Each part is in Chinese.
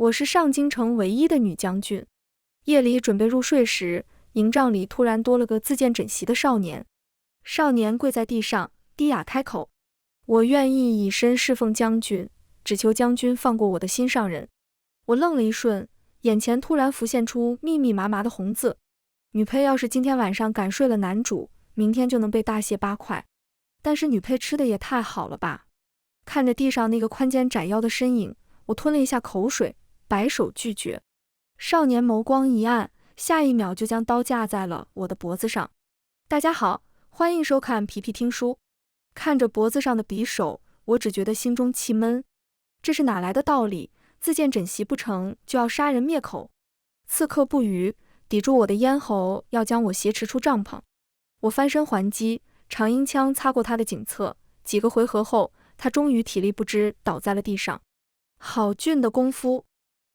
我是上京城唯一的女将军。夜里准备入睡时，营帐里突然多了个自荐枕席的少年。少年跪在地上，低哑开口：“我愿意以身侍奉将军，只求将军放过我的心上人。”我愣了一瞬，眼前突然浮现出密密麻麻的红字。女配要是今天晚上敢睡了男主，明天就能被大卸8块。但是女配吃的也太好了吧！看着地上那个宽肩窄腰的身影，我吞了一下口水，摆手拒绝。少年眸光一暗，下一秒就将刀架在了我的脖子上。大家好，欢迎收看皮皮听书。看着脖子上的匕首，我只觉得心中气闷。这是哪来的道理？自荐枕席不成就要杀人灭口？刺客不语，抵住我的咽喉，要将我挟持出帐篷。我翻身还击，长缨枪擦过他的颈侧，几个回合后，他终于体力不支倒在了地上。好俊的功夫！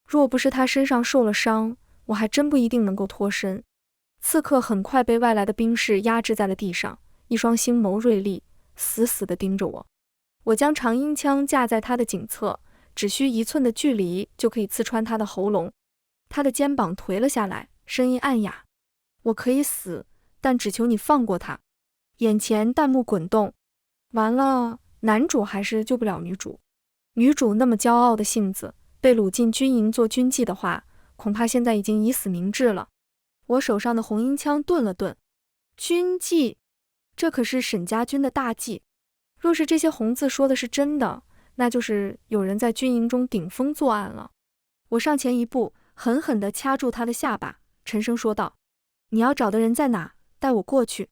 若不是他身上受了伤，我还真不一定能够脱身。刺客很快被外来的兵士压制在了地上，一双星眸锐利，死死地盯着我。我将长缨枪架在他的颈侧，只需1寸的距离就可以刺穿他的喉咙。他的肩膀颓了下来，声音暗哑：“我可以死，但只求你放过他。”眼前弹幕滚动，完了，男主还是救不了女主。女主那么骄傲的性子，被掳进军营做军妓的话，恐怕现在已经以死明志了。我手上的红缨枪顿了顿，军妓，这可是沈家军的大忌。若是这些红字说的是真的，那就是有人在军营中顶风作案了。我上前一步，狠狠地掐住他的下巴，沉声说道：“你要找的人在哪？带我过去。”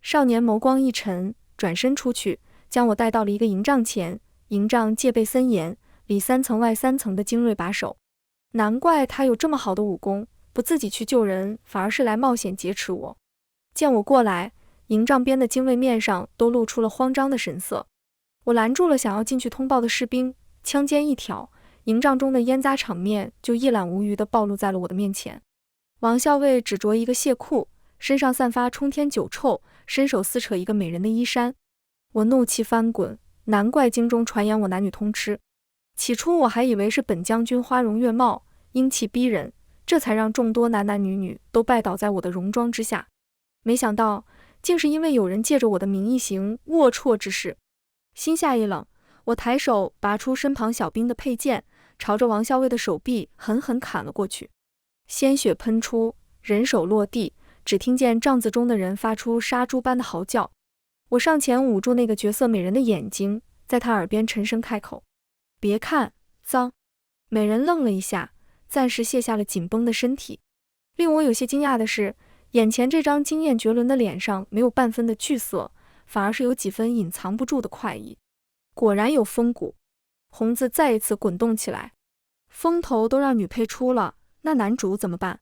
少年眸光一沉，转身出去，将我带到了一个营帐前。营帐戒备森严，里3层外3层的精锐把守。难怪他有这么好的武功，不自己去救人，反而是来冒险劫持我。见我过来，营帐边的精卫面上都露出了慌张的神色。我拦住了想要进去通报的士兵，枪尖一挑，营帐中的烟杂场面就一览无余地暴露在了我的面前。王校尉只着一个械裤，身上散发冲天酒臭，伸手撕扯一个美人的衣衫。我怒气翻滚，难怪京中传言我男女通吃。起初我还以为是本将军花容月貌，英气逼人，这才让众多男男女女都拜倒在我的戎装之下。没想到竟是因为有人借着我的名义行龌龊之事。心下一冷，我抬手拔出身旁小兵的佩剑，朝着王校尉的手臂狠狠砍了过去。鲜血喷出，人手落地，只听见帐子中的人发出杀猪般的嚎叫。我上前捂住那个绝色美人的眼睛，在她耳边沉声开口：“别看，脏。”美人愣了一下，暂时卸下了紧绷的身体。令我有些惊讶的是，眼前这张惊艳绝伦的脸上没有半分的惧色，反而是有几分隐藏不住的快意。果然有风骨。红字再一次滚动起来。风头都让女配出了，那男主怎么办？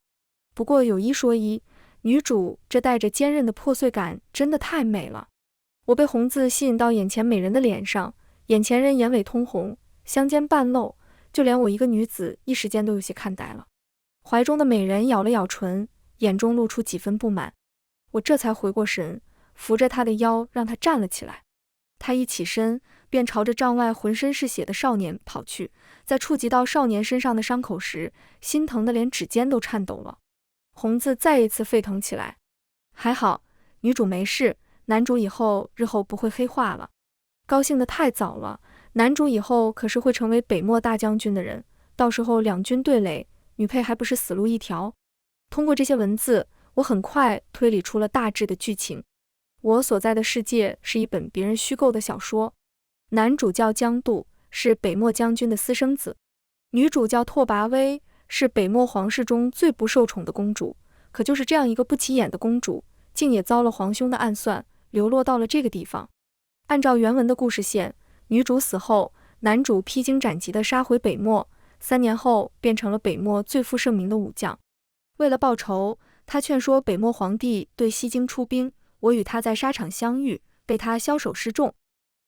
不过有一说一，女主这带着坚韧的破碎感真的太美了。我被红字吸引到眼前美人的脸上，眼前人眼尾通红，香肩半露，就连我一个女子一时间都有些看呆了。怀中的美人咬了咬唇，眼中露出几分不满。我这才回过神，扶着她的腰让她站了起来。她一起身，便朝着帐外浑身是血的少年跑去，在触及到少年身上的伤口时，心疼的连指尖都颤抖了。红字再一次沸腾起来。还好，女主没事，男主日后不会黑化了。高兴得太早了，男主以后可是会成为北漠大将军的人，到时候两军对垒，女配还不是死路一条。通过这些文字，我很快推理出了大致的剧情。我所在的世界是一本别人虚构的小说，男主叫江渡，是北漠将军的私生子，女主叫拓跋薇，是北漠皇室中最不受宠的公主。可就是这样一个不起眼的公主，竟也遭了皇兄的暗算，流落到了这个地方。按照原文的故事线，女主死后，男主披荆斩棘地杀回北漠，3年后变成了北漠最负盛名的武将。为了报仇，他劝说北漠皇帝对西京出兵，我与他在沙场相遇，被他枭首示众。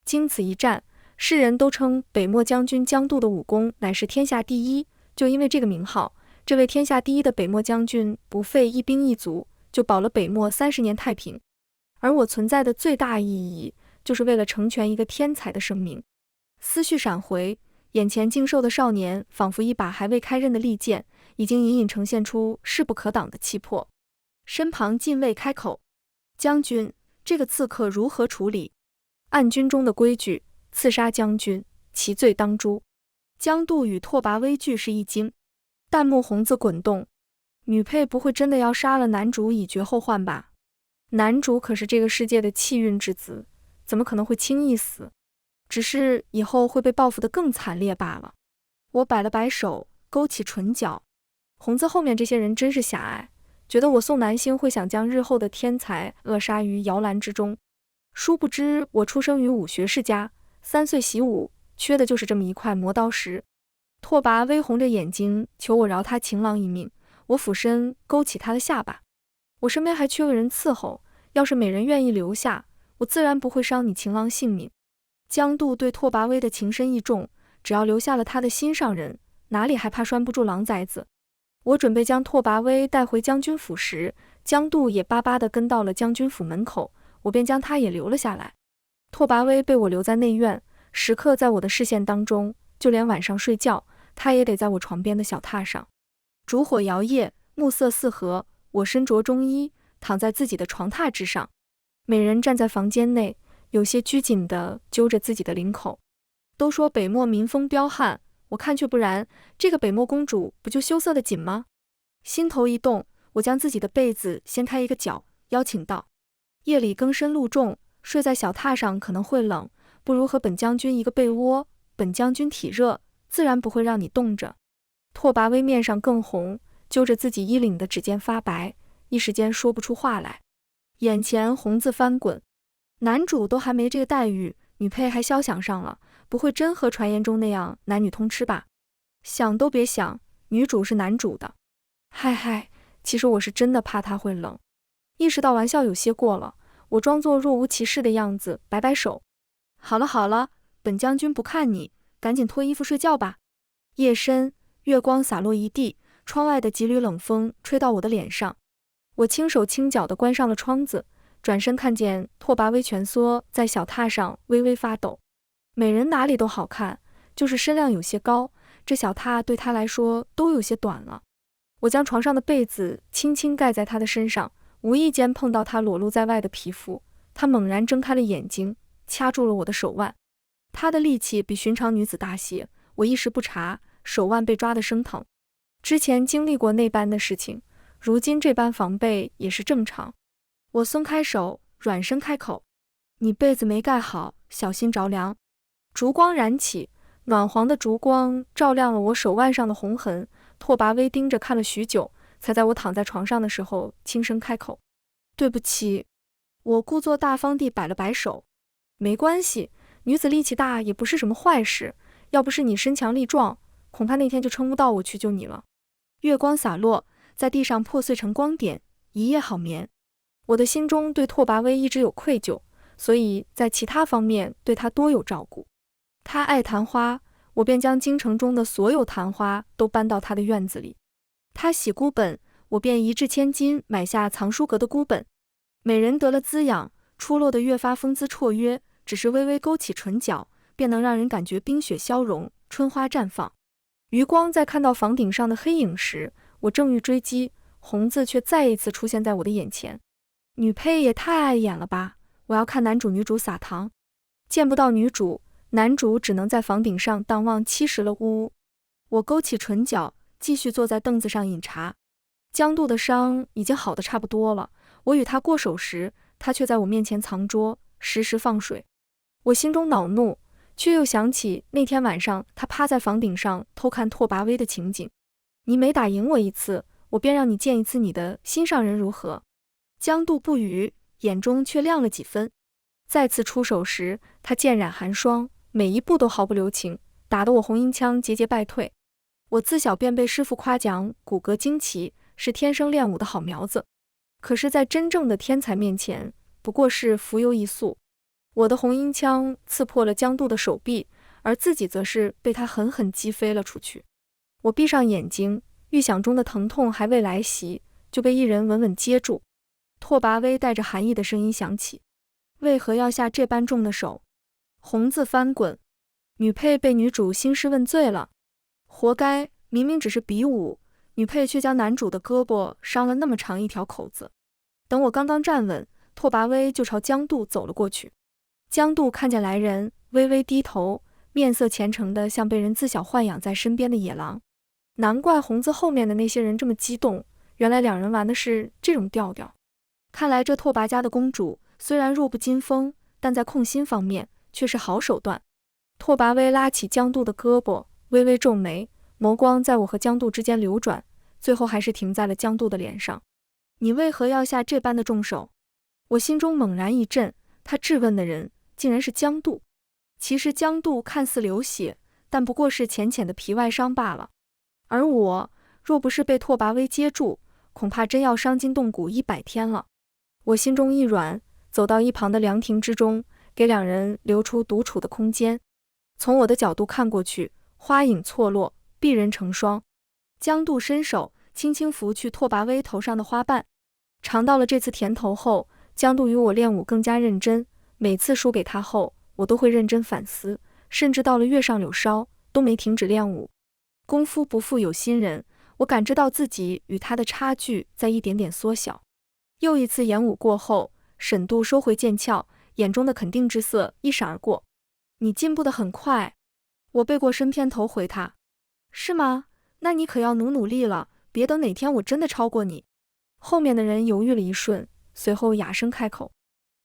经此一战，世人都称北漠将军江渡的武功乃是天下第一。就因为这个名号，这位天下第一的北漠将军不费一兵一卒，就保了北漠30年太平。而我存在的最大意义，就是为了成全一个天才的声名。思绪闪回，眼前精瘦的少年仿佛一把还未开刃的利剑，已经隐隐呈现出势不可挡的气魄。身旁禁卫开口：“将军，这个刺客如何处理？”暗军中的规矩，刺杀将军，其罪当诛。江渡与拓跋威俱是一惊，弹幕红字滚动：女配不会真的要杀了男主以绝后患吧？男主可是这个世界的气运之子，怎么可能会轻易死？只是以后会被报复得更惨烈罢了。我摆了摆手，勾起唇角。红字后面这些人真是狭隘，觉得我宋南星会想将日后的天才扼杀于摇篮之中。殊不知我出生于武学世家，3岁习武，缺的就是这么一块磨刀石。拓跋威红着眼睛求我饶他情郎一命，我俯身勾起他的下巴。我身边还缺个人伺候，要是美人愿意留下，我自然不会伤你情郎性命。江渡对拓跋威的情深意重，只要留下了他的心上人，哪里还怕拴不住狼崽子？我准备将拓跋威带回将军府时，江渡也巴巴地跟到了将军府门口，我便将他也留了下来。拓跋威被我留在内院，时刻在我的视线当中，就连晚上睡觉，他也得在我床边的小榻上。烛火摇曳，暮色四合，我身着中衣，躺在自己的床榻之上。美人站在房间内，有些拘谨地揪着自己的领口。都说北漠民风彪悍，我看却不然，这个北漠公主不就羞涩得紧吗？心头一动，我将自己的被子掀开一个角，邀请道：夜里更深露重，睡在小榻上可能会冷，不如和本将军一个被窝，本将军体热，自然不会让你冻着。拓跋威面上更红，揪着自己衣领的指尖发白，一时间说不出话来。眼前红字翻滚，男主都还没这个待遇，女配还肖想上了，不会真和传言中那样男女通吃吧？想都别想，女主是男主的。嗨，其实我是真的怕他会冷。意识到玩笑有些过了，我装作若无其事的样子，摆摆手。好了，本将军不看你，赶紧脱衣服睡觉吧。夜深，月光洒落一地，窗外的几缕冷风吹到我的脸上。我轻手轻脚地关上了窗子，转身看见拓跋威蜷缩在小榻上微微发抖。美人哪里都好看，就是身量有些高，这小榻对他来说都有些短了。我将床上的被子轻轻盖在他的身上，无意间碰到他裸露在外的皮肤，他猛然睁开了眼睛，掐住了我的手腕。他的力气比寻常女子大些，我一时不察，手腕被抓得生疼。之前经历过那般的事情，如今这般防备也是正常。我松开手，软声开口：你被子没盖好，小心着凉。烛光燃起，暖黄的烛光照亮了我手腕上的红痕。拓跋威盯着看了许久，才在我躺在床上的时候轻声开口：对不起。我故作大方地摆了摆手：没关系，女子力气大也不是什么坏事，要不是你身强力壮，恐怕那天就撑不到我去救你了。月光洒落，在地上破碎成光点，一夜好眠。我的心中对拓跋威一直有愧疚，所以在其他方面对他多有照顾。他爱昙花，我便将京城中的所有昙花都搬到他的院子里。他喜孤本，我便一掷千金买下藏书阁的孤本。美人得了滋养，出落得越发风姿绰约，只是微微勾起唇角，便能让人感觉冰雪消融，春花绽放。余光在看到房顶上的黑影时，我正欲追击，红字却再一次出现在我的眼前。女配也太碍眼了吧，我要看男主女主撒糖。见不到女主，男主只能在房顶上荡望70了呜。我勾起唇角，继续坐在凳子上饮茶。江渡的伤已经好得差不多了，我与他过手时，他却在我面前藏拙，时时放水。我心中恼怒，却又想起那天晚上他趴在房顶上偷看拓跋威的情景。你每打赢我一次，我便让你见一次你的心上人，如何？江渡不语，眼中却亮了几分。再次出手时，他剑染寒霜，每一步都毫不留情，打得我红缨枪节节败退。我自小便被师父夸奖骨骼惊奇，是天生练武的好苗子，可是在真正的天才面前，不过是浮游一粟。我的红缨枪刺破了江渡的手臂，而自己则是被他狠狠击飞了出去。我闭上眼睛，预想中的疼痛还未来袭，就被一人稳稳接住。拓跋威带着寒意的声音响起：为何要下这般重的手？红字翻滚，女配被女主兴师问罪了，活该，明明只是比武，女配却将男主的胳膊伤了那么长一条口子。等我刚刚站稳，拓跋威就朝江渡走了过去。江渡看见来人，微微低头，面色虔诚的像被人自小豢养在身边的野狼。难怪红子后面的那些人这么激动，原来两人玩的是这种调调。看来这拓跋家的公主虽然弱不禁风，但在控心方面却是好手段。拓跋威拉起江渡的胳膊，微微皱眉，眸光在我和江渡之间流转，最后还是停在了江渡的脸上。你为何要下这般的重手？我心中猛然一震，他质问的人竟然是江渡。其实江渡看似流血，但不过是浅浅的皮外伤罢了。而我若不是被拓跋威接住，恐怕真要伤筋动骨100天了。我心中一软，走到一旁的凉亭之中，给两人留出独处的空间。从我的角度看过去，花影错落，璧人成双。江渡伸手轻轻拂去拓跋威头上的花瓣。尝到了这次甜头后，江渡与我练武更加认真。每次输给他后，我都会认真反思，甚至到了月上柳梢都没停止练武。功夫不负有心人，我感知到自己与他的差距在一点点缩小。又一次演武过后，沈度收回剑鞘，眼中的肯定之色一闪而过。你进步得很快。我背过身偏头回他。是吗？那你可要努力了，别等哪天我真的超过你。后面的人犹豫了一瞬，随后哑声开口。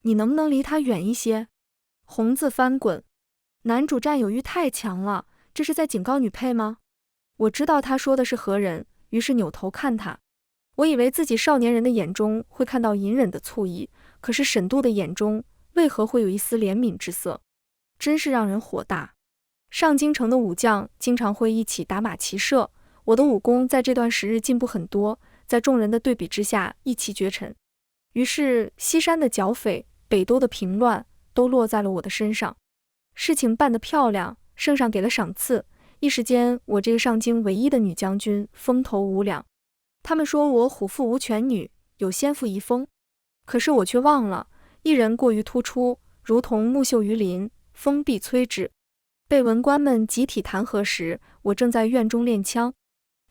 你能不能离他远一些？红字翻滚。男主占有欲太强了，这是在警告女配吗？我知道他说的是何人，于是扭头看他。我以为自己少年人的眼中会看到隐忍的醋意，可是沈度的眼中为何会有一丝怜悯之色？真是让人火大。上京城的武将经常会一起打马骑射，我的武功在这段时日进步很多，在众人的对比之下一骑绝尘。于是西山的剿匪，北都的平乱，都落在了我的身上。事情办得漂亮，圣上给了赏赐，一时间我这个上京唯一的女将军风头无两。他们说我虎父无犬女，有先父遗风，可是我却忘了，一人过于突出，如同木秀于林，风必摧之。被文官们集体弹劾时，我正在院中练枪。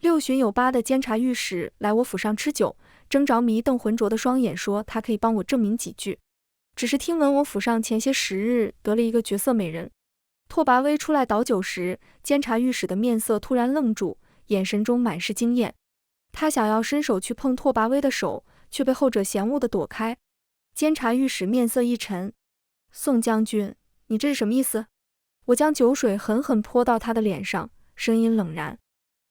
6旬有8的监察御史来我府上吃酒，睁着迷瞪浑浊的双眼说他可以帮我证明几句。只是听闻我府上前些时日得了一个绝色美人。拓跋威出来倒酒时，监察御史的面色突然愣住，眼神中满是惊艳。他想要伸手去碰拓跋威的手，却被后者嫌恶地躲开。监察御史面色一沉。宋将军，你这是什么意思？我将酒水狠狠泼到他的脸上，声音冷然。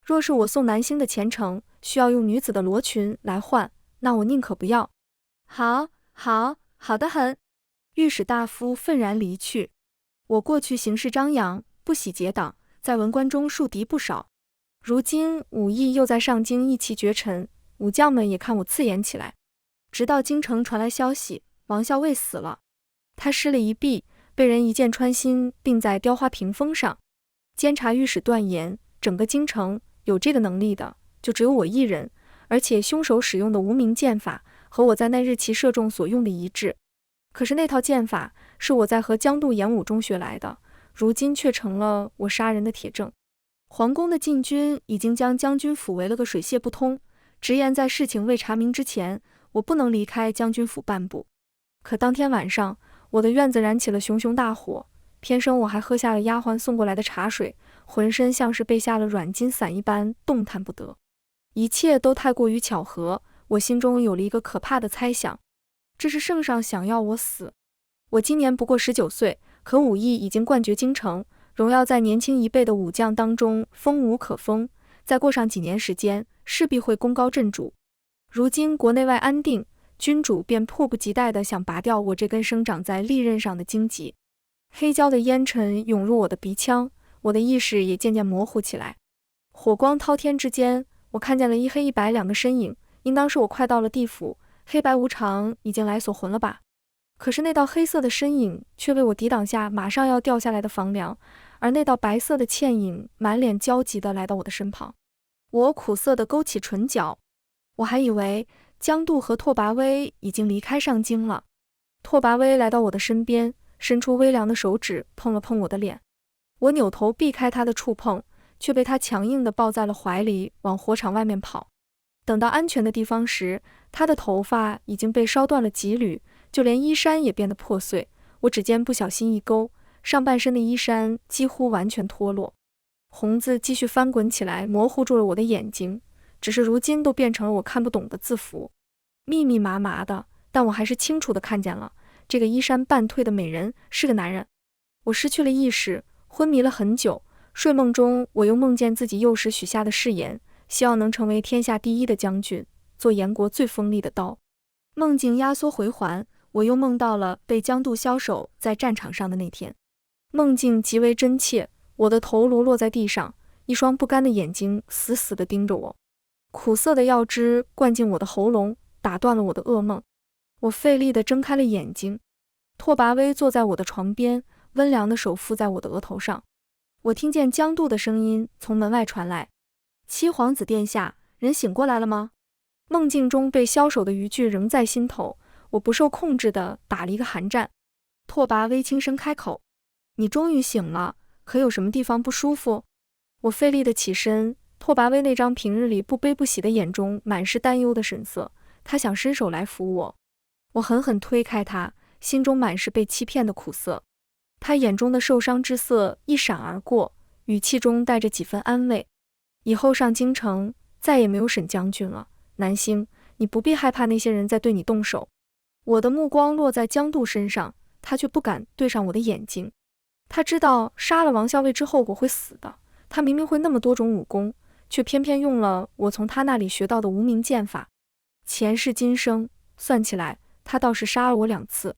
若是我宋南星的前程需要用女子的罗裙来换，那我宁可不要。好得很。御史大夫愤然离去。我过去行事张扬，不喜结党，在文官中树敌不少。如今武艺又在上京一骑绝尘，武将们也看我刺眼起来。直到京城传来消息，王校尉死了。他失了一臂，被人一箭穿心，钉在雕花屏风上。监察御史断言，整个京城有这个能力的就只有我一人，而且凶手使用的无名剑法和我在那日骑射中所用的一致。可是那套剑法是我在和江渡演武中学来的，如今却成了我杀人的铁证。皇宫的禁军已经将将军府围了个水泄不通，直言在事情未查明之前，我不能离开将军府半步。可当天晚上，我的院子燃起了熊熊大火，偏生我还喝下了丫鬟送过来的茶水，浑身像是被下了软筋散一般动弹不得。一切都太过于巧合，我心中有了一个可怕的猜想，这是圣上想要我死。我今年不过19岁，可武艺已经冠绝京城，荣耀在年轻一辈的武将当中锋无可锋，再过上几年时间，势必会功高震主。如今国内外安定，君主便迫不及待地想拔掉我这根生长在利刃上的荆棘。黑焦的烟尘涌入我的鼻腔，我的意识也渐渐模糊起来。火光滔天之间，我看见了一黑一白两个身影，应当是我快到了地府，黑白无常已经来锁魂了吧。可是那道黑色的身影却为我抵挡下马上要掉下来的房梁，而那道白色的倩影满脸焦急地来到我的身旁。我苦涩地勾起唇角，我还以为江渡和拓跋威已经离开上京了。拓跋威来到我的身边，伸出微凉的手指碰了碰我的脸。我扭头避开他的触碰，却被他强硬地抱在了怀里，往火场外面跑。等到安全的地方时，他的头发已经被烧断了几缕，就连衣衫也变得破碎。我指尖不小心一勾，上半身的衣衫几乎完全脱落。红字继续翻滚起来，模糊住了我的眼睛，只是如今都变成了我看不懂的字符，密密麻麻的，但我还是清楚地看见了，这个衣衫半退的美人是个男人。我失去了意识，昏迷了很久。睡梦中，我又梦见自己幼时许下的誓言，希望能成为天下第一的将军，做燕国最锋利的刀。梦境压缩回环，我又梦到了被江渡枭首在战场上的那天。梦境极为真切，我的头颅落在地上，一双不甘的眼睛死死地盯着我，苦涩的药汁灌进我的喉咙，打断了我的噩梦。我费力地睁开了眼睛，拓跋威坐在我的床边，温凉的手附在我的额头上。我听见江渡的声音从门外传来：“七皇子殿下，人醒过来了吗？”梦境中被枭首的语句仍在心头，我不受控制地打了一个寒战。拓跋威轻声开口：“你终于醒了，可有什么地方不舒服？”我费力地起身，拓跋威那张平日里不悲不喜的眼中满是担忧的神色，他想伸手来扶我。我狠狠推开他，心中满是被欺骗的苦涩。他眼中的受伤之色一闪而过，语气中带着几分安慰：“以后上京城再也没有沈将军了，南星，你不必害怕那些人在对你动手。”我的目光落在江渡身上，他却不敢对上我的眼睛。他知道杀了王校尉之后我会死的，他明明会那么多种武功，却偏偏用了我从他那里学到的无名剑法。前世今生算起来，他倒是杀了我2次。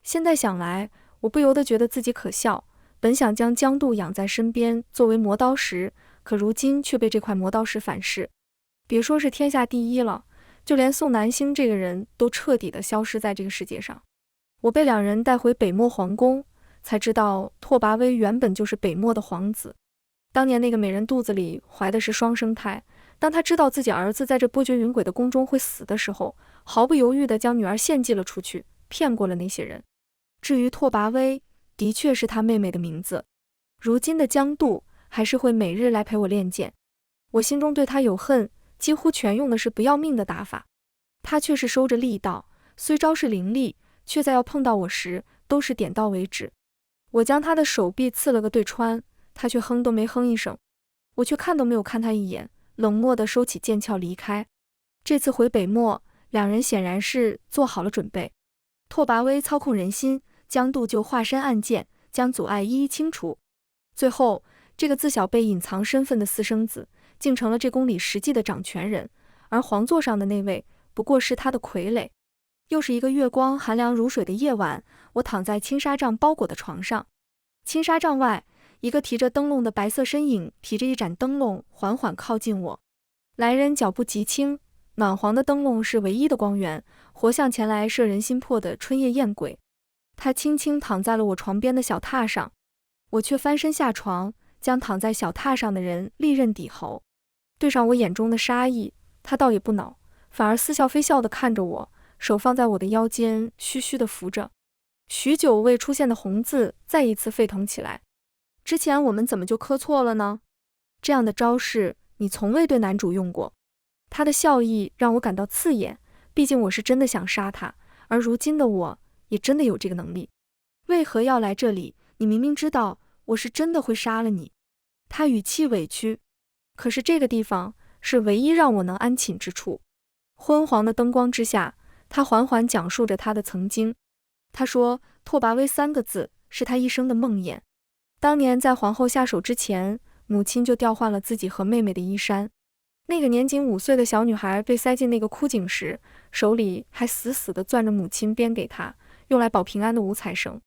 现在想来，我不由得觉得自己可笑，本想将江渡养在身边作为磨刀石，可如今却被这块磨刀石反噬。别说是天下第一了，就连宋南星这个人都彻底的消失在这个世界上。我被2人带回北漠皇宫，才知道拓跋威原本就是北漠的皇子。当年那个美人肚子里怀的是双生胎，当他知道自己儿子在这波谲云诡的宫中会死的时候，毫不犹豫地将女儿献祭了出去，骗过了那些人。至于拓跋威，的确是他妹妹的名字。如今的江渡还是会每日来陪我练剑，我心中对他有恨，几乎全用的是不要命的打法。他却是收着力道，虽招式凌厉，却在要碰到我时都是点到为止。我将他的手臂刺了个对穿，他却哼都没哼一声，我却看都没有看他一眼，冷漠地收起剑鞘离开。这次回北漠，2人显然是做好了准备。拓跋威操控人心，江渡就化身暗箭，将阻碍一一清除。最后，这个自小被隐藏身份的私生子，竟成了这宫里实际的掌权人，而皇座上的那位，不过是他的傀儡。又是一个月光寒凉如水的夜晚，我躺在青纱帐包裹的床上。青纱帐外，一个提着灯笼的白色身影，提着一盏灯笼缓缓靠近我。来人脚步极轻，暖黄的灯笼是唯一的光源，活像前来摄人心魄的春夜艳鬼。他轻轻躺在了我床边的小榻上，我却翻身下床，将躺在小榻上的人利刃抵喉。对上我眼中的杀意，他倒也不恼，反而似笑非笑地看着我，手放在我的腰间，虚虚地扶着。许久未出现的红字再一次沸腾起来。之前我们怎么就磕错了呢？这样的招式你从未对男主用过。他的笑意让我感到刺眼，毕竟我是真的想杀他，而如今的我也真的有这个能力。为何要来这里？你明明知道我是真的会杀了你。他语气委屈，可是这个地方是唯一让我能安寝之处。昏黄的灯光之下，他缓缓讲述着他的曾经。他说拓跋威3个字是他一生的梦魇。当年在皇后下手之前，母亲就调换了自己和妹妹的衣衫。那个年仅5岁的小女孩被塞进那个枯井时，手里还死死地攥着母亲编给她用来保平安的五彩绳。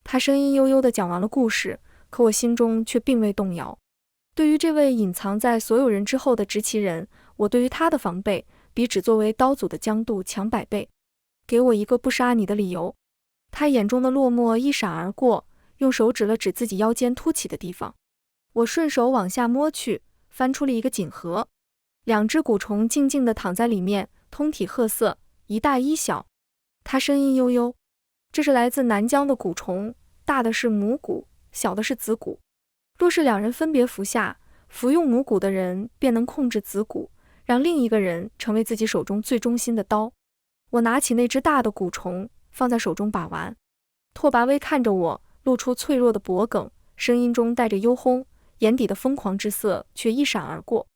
她声音悠悠地讲完了故事，可我心中却并未动摇。对于这位隐藏在所有人之后的执旗人，我对于他的防备比只作为刀俎的江渡强100倍。给我一个不杀你的理由。他眼中的落寞一闪而过，用手指了指自己腰间凸起的地方。我顺手往下摸去，翻出了一个锦盒，2只蛊虫静静地躺在里面，通体褐色，一大一小。他声音悠悠，这是来自南疆的蛊虫，大的是母蛊，小的是子蛊。若是两人分别服下，服用母骨的人便能控制子骨，让另一个人成为自己手中最忠心的刀。我拿起那只大的蛊虫，放在手中把玩。拓跋威看着我，露出脆弱的脖颈，声音中带着忧轰，眼底的疯狂之色却一闪而过。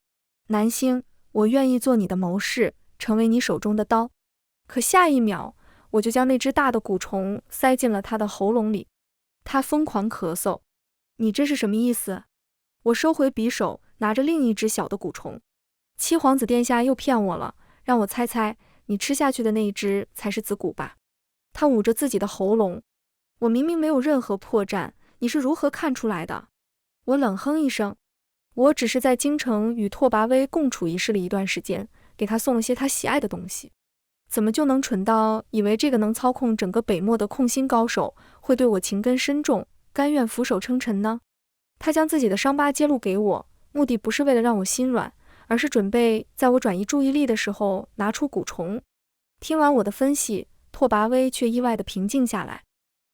南星，我愿意做你的谋士，成为你手中的刀。可下一秒，我就将那只大的蛊虫塞进了他的喉咙里。他疯狂咳嗽。你这是什么意思？我收回匕首，拿着另一只小的蛊虫。七皇子殿下又骗我了，让我猜猜，你吃下去的那一只才是子蛊吧？他捂着自己的喉咙。我明明没有任何破绽，你是如何看出来的？我冷哼一声。我只是在京城与拓跋威共处一室了一段时间，给他送了些他喜爱的东西。怎么就能蠢到以为这个能操控整个北漠的控心高手会对我情根深重，甘愿俯首称臣呢？他将自己的伤疤揭露给我，目的不是为了让我心软，而是准备在我转移注意力的时候拿出蛊虫。听完我的分析，拓跋威却意外地平静下来。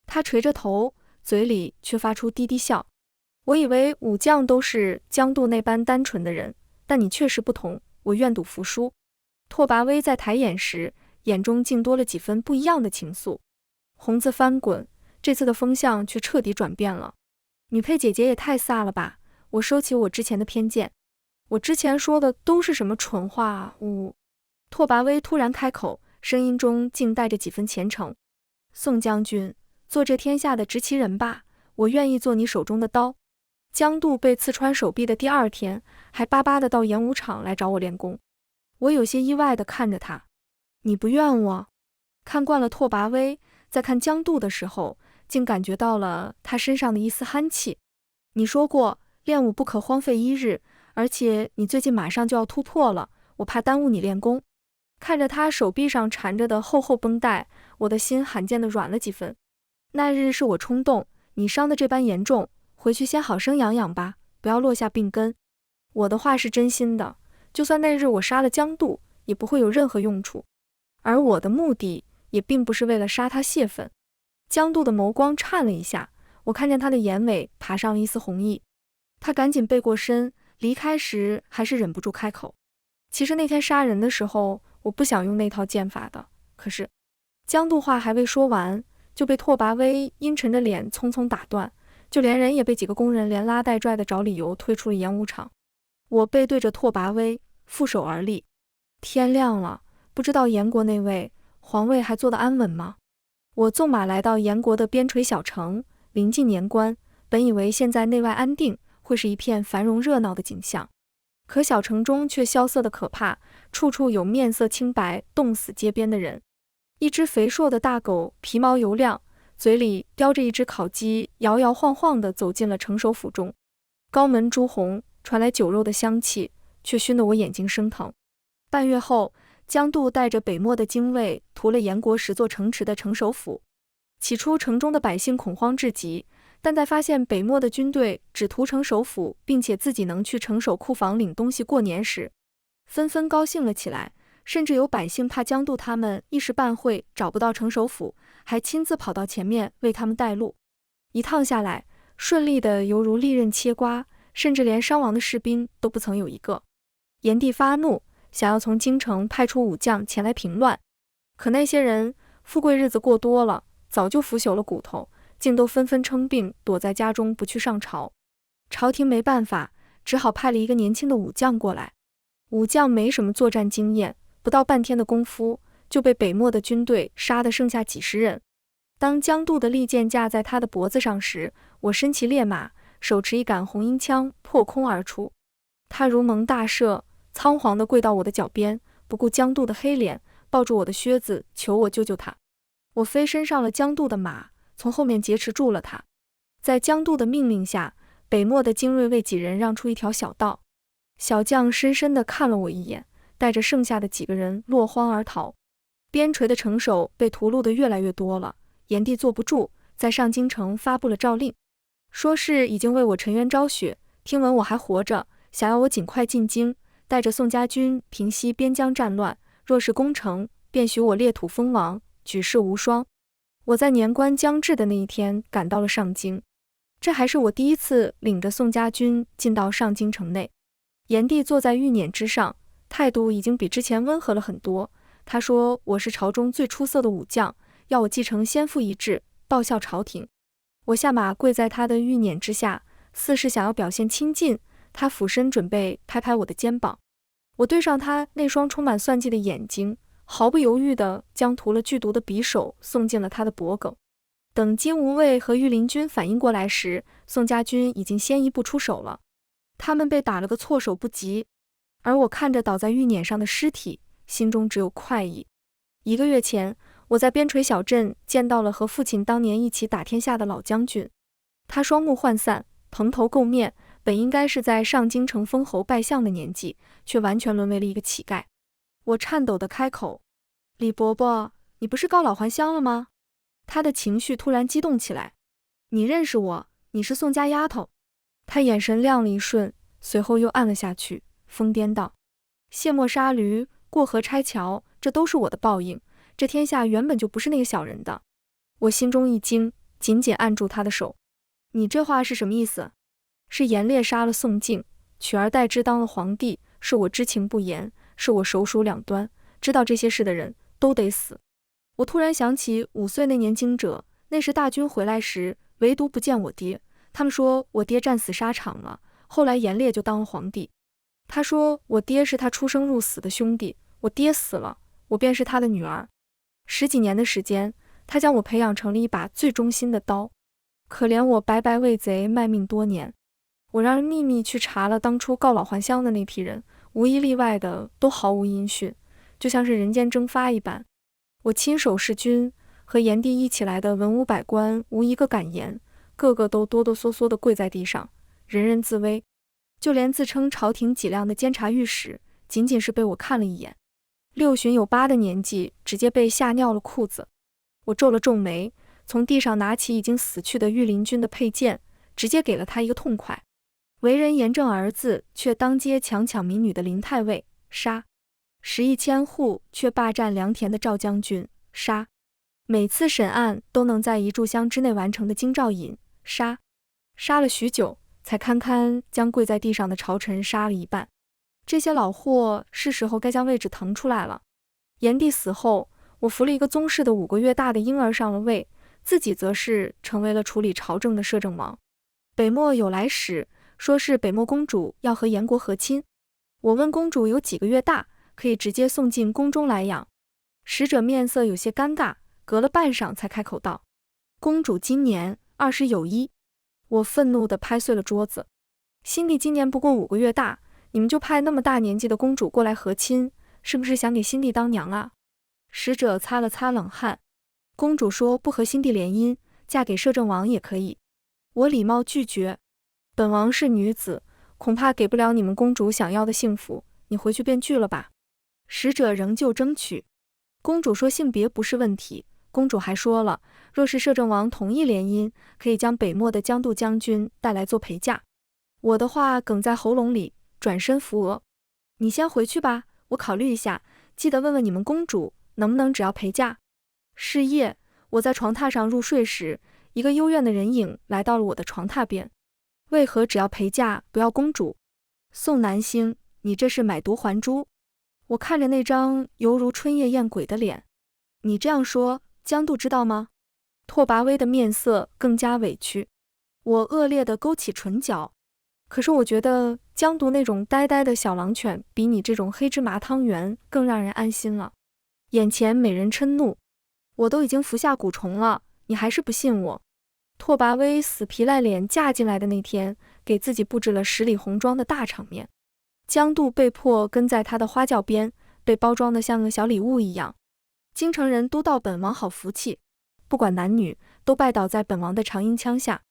他垂着头，嘴里却发出低低笑。我以为武将都是江渡那般单纯的人，但你确实不同，我愿赌服输。拓跋威在抬眼时，眼中竟多了几分不一样的情愫。红字翻滚，这次的风向却彻底转变了。女配姐姐也太飒了吧！我收起我之前的偏见，我之前说的都是什么蠢话啊！拓跋威突然开口，声音中竟带着几分虔诚。宋将军，做这天下的执旗人吧，我愿意做你手中的刀。江渡被刺穿手臂的第二天，还巴巴地到演武场来找我练功。我有些意外地看着他。你不怨我？看惯了拓跋威，在看江渡的时候，竟感觉到了他身上的一丝憨气。你说过，练武不可荒废一日，而且你最近马上就要突破了，我怕耽误你练功。看着他手臂上缠着的厚厚绷带，我的心罕见地软了几分。那日是我冲动，你伤得这般严重，回去先好生养养吧，不要落下病根。我的话是真心的，就算那日我杀了江渡，也不会有任何用处。而我的目的也并不是为了杀他泄愤。江渡的眸光颤了一下，我看见他的眼尾爬上了一丝红意。他赶紧背过身，离开时还是忍不住开口。其实那天杀人的时候，我不想用那套剑法的，可是……江渡话还未说完，就被拓跋威阴沉着脸匆匆打断，就连人也被几个工人连拉带拽的找理由推出了演武场。我背对着拓跋威，负手而立。天亮了，不知道燕国那位皇位还坐得安稳吗？我纵马来到燕国的边陲小城，临近年关，本以为现在内外安定，会是一片繁荣热闹的景象，可小城中却萧瑟得可怕，处处有面色清白、冻死街边的人。一只肥硕的大狗皮毛油亮，嘴里叼着一只烤鸡，摇摇晃晃地走进了城守府中。高门朱红，传来酒肉的香气，却熏得我眼睛生疼。半月后，江渡带着北漠的精卫屠了燕国10座城池的城守府。起初城中的百姓恐慌至极，但在发现北漠的军队只屠城守府，并且自己能去城守库房领东西过年时，纷纷高兴了起来。甚至有百姓怕江渡他们一时半会找不到城守府，还亲自跑到前面为他们带路。一趟下来，顺利的犹如利刃切瓜，甚至连伤亡的士兵都不曾有一个。炎帝发怒，想要从京城派出武将前来平乱，可那些人富贵日子过多了，早就腐朽了骨头，竟都纷纷称病，躲在家中不去上朝。朝廷没办法，只好派了一个年轻的武将过来。武将没什么作战经验，不到半天的功夫，就被北漠的军队杀得剩下几十人。当江渡的利剑架在他的脖子上时，我身骑烈马，手持一杆红缨枪破空而出。他如蒙大赦，仓皇地跪到我的脚边，不顾江渡的黑脸，抱住我的靴子，求我救救他。我飞身上了江渡的马，从后面劫持住了他。在江渡的命令下，北漠的精锐为几人让出一条小道。小将深深地看了我一眼，带着剩下的几个人落荒而逃。边陲的城守被屠戮的越来越多了，炎帝坐不住，在上京城发布了诏令，说是已经为我沉冤昭雪，听闻我还活着，想要我尽快进京，带着宋家军平息边疆战乱，若是攻城，便许我列土封王，举世无双。我在年关将至的那一天赶到了上京。这还是我第一次领着宋家军进到上京城内。炎帝坐在玉辇之上，态度已经比之前温和了很多。他说我是朝中最出色的武将，要我继承先父遗志，报效朝廷。我下马跪在他的玉辇之下，似是想要表现亲近。他俯身准备拍拍我的肩膀，我对上他那双充满算计的眼睛，毫不犹豫地将涂了剧毒的匕首送进了他的脖颈。等金无畏和御林军反应过来时，宋家军已经先一步出手了，他们被打了个措手不及。而我看着倒在玉辇上的尸体，心中只有快意。1个月前，我在边陲小镇见到了和父亲当年一起打天下的老将军，他双目涣散，蓬头垢面，本应该是在上京城封侯拜相的年纪，却完全沦为了一个乞丐。我颤抖地开口：李伯伯，你不是告老还乡了吗？他的情绪突然激动起来。你认识我，你是宋家丫头。他眼神亮了一瞬，随后又暗了下去，疯癫道：卸磨杀驴，过河拆桥，这都是我的报应。这天下原本就不是那个小人的。我心中一惊，紧紧按住他的手。你这话是什么意思？是严烈杀了宋敬，取而代之当了皇帝，是我知情不言，是我手鼠两端，知道这些事的人都得死。我突然想起5岁那年惊蛰，那时大军回来时，唯独不见我爹。他们说我爹战死沙场了，后来严烈就当了皇帝。他说我爹是他出生入死的兄弟，我爹死了，我便是他的女儿。10几年的时间，他将我培养成了一把最忠心的刀。可怜我白白为贼卖命多年。我让人秘密去查了当初告老还乡的那批人，无一例外的都毫无音讯，就像是人间蒸发一般。我亲手弑君，和炎帝一起来的文武百官无一个敢言，个个都哆哆嗦嗦地跪在地上，人人自危。就连自称朝廷脊梁的监察御史，仅仅是被我看了一眼，6旬有8的年纪，直接被吓尿了裤子。我皱了皱眉，从地上拿起已经死去的御林军的佩剑，直接给了他一个痛快。为人严正儿子，却当街强抢民女的林太尉，杀！10亿千户，却霸占良田的赵将军，杀！每次审案都能在1炷香之内完成的京兆尹，杀！杀了许久，才堪堪将跪在地上的朝臣杀了一半。这些老货是时候该将位置腾出来了。炎帝死后，我扶了一个宗室的5个月大的婴儿上了位，自己则是成为了处理朝政的摄政王。北漠有来使，说是北漠公主要和炎国和亲。我问公主有几个月大，可以直接送进宫中来养。使者面色有些尴尬，隔了半晌才开口道：公主今年20有1。我愤怒地拍碎了桌子。新帝今年不过5个月大，你们就派那么大年纪的公主过来和亲，是不是想给新帝当娘啊？使者擦了擦冷汗。公主说不和新帝联姻，嫁给摄政王也可以。我礼貌拒绝。本王是女子，恐怕给不了你们公主想要的幸福，你回去便拒了吧。使者仍旧争取。公主说性别不是问题，公主还说了，若是摄政王同意联姻，可以将北漠的江度将军带来做陪嫁。我的话哽在喉咙里，转身扶额。你先回去吧，我考虑一下，记得问问你们公主，能不能只要陪嫁。是夜，我在床榻上入睡时，一个幽怨的人影来到了我的床榻边。为何只要陪嫁，不要公主？宋南星，你这是买椟还珠？我看着那张犹如春夜艳鬼的脸。你这样说，江度知道吗？拓跋威的面色更加委屈。我恶劣地勾起唇角。可是我觉得江度那种呆呆的小狼犬，比你这种黑芝麻汤圆更让人安心了。眼前美人嗔怒，我都已经服下蛊虫了，你还是不信我？拓跋威死皮赖脸嫁进来的那天，给自己布置了10里红妆的大场面。江度被迫跟在他的花轿边，被包装得像个小礼物一样。京城人都道本王好福气，不管男女，都拜倒在本王的长缨枪下。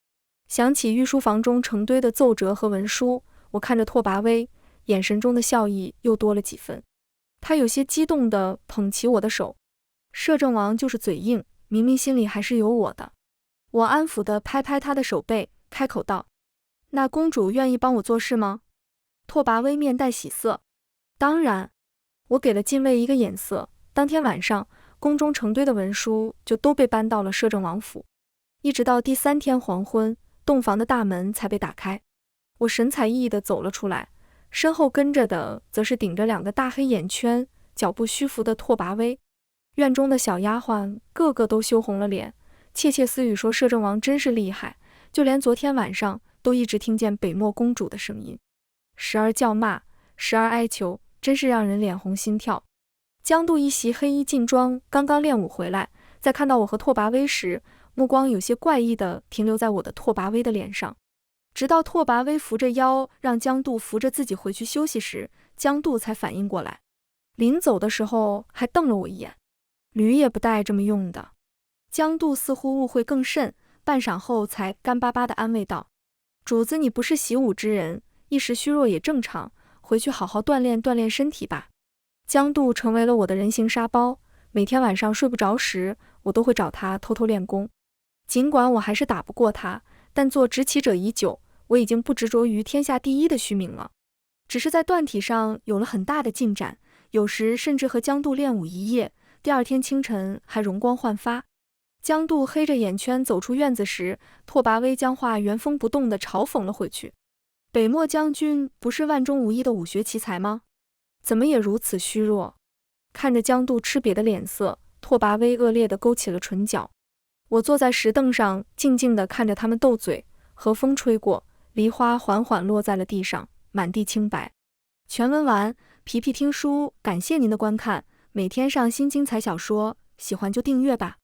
想起御书房中成堆的奏折和文书，我看着拓跋威，眼神中的笑意又多了几分。他有些激动地捧起我的手。摄政王就是嘴硬，明明心里还是有我的。我安抚地拍拍他的手背，开口道：那公主愿意帮我做事吗？拓跋威面带喜色。当然。我给了禁卫一个眼色。当天晚上，宫中成堆的文书就都被搬到了摄政王府。一直到第3天黄昏，洞房的大门才被打开。我神采奕奕地走了出来，身后跟着的则是顶着2个大黑眼圈、脚步虚浮的拓跋威。院中的小丫鬟个个都羞红了脸，窃窃私语说摄政王真是厉害，就连昨天晚上都一直听见北漠公主的声音，时而叫骂，时而哀求，真是让人脸红心跳。江度一袭黑衣劲装，刚刚练武回来，在看到我和拓跋威时，目光有些怪异地停留在我的拓跋威的脸上。直到拓跋威扶着腰让江度扶着自己回去休息时，江度才反应过来。临走的时候还瞪了我一眼，驴也不带这么用的。江度似乎误会更甚，半晌后才干巴巴地安慰道：主子你不是习武之人，一时虚弱也正常，回去好好锻炼锻炼身体吧。江度成为了我的人形沙包，每天晚上睡不着时，我都会找他偷偷练功。尽管我还是打不过他，但做执棋者已久，我已经不执着于天下第一的虚名了，只是在锻体上有了很大的进展，有时甚至和江度练武一夜，第二天清晨还容光焕发。江度黑着眼圈走出院子时，拓跋威将话原封不动地嘲讽了回去：北漠将军不是万中无一的武学奇才吗？怎么也如此虚弱？看着江度吃瘪的脸色，拓跋威恶劣地勾起了唇角。我坐在石凳上，静静地看着他们斗嘴，和风吹过，梨花缓缓落在了地上，满地清白。全文完，皮皮听书，感谢您的观看，每天上新精彩小说，喜欢就订阅吧。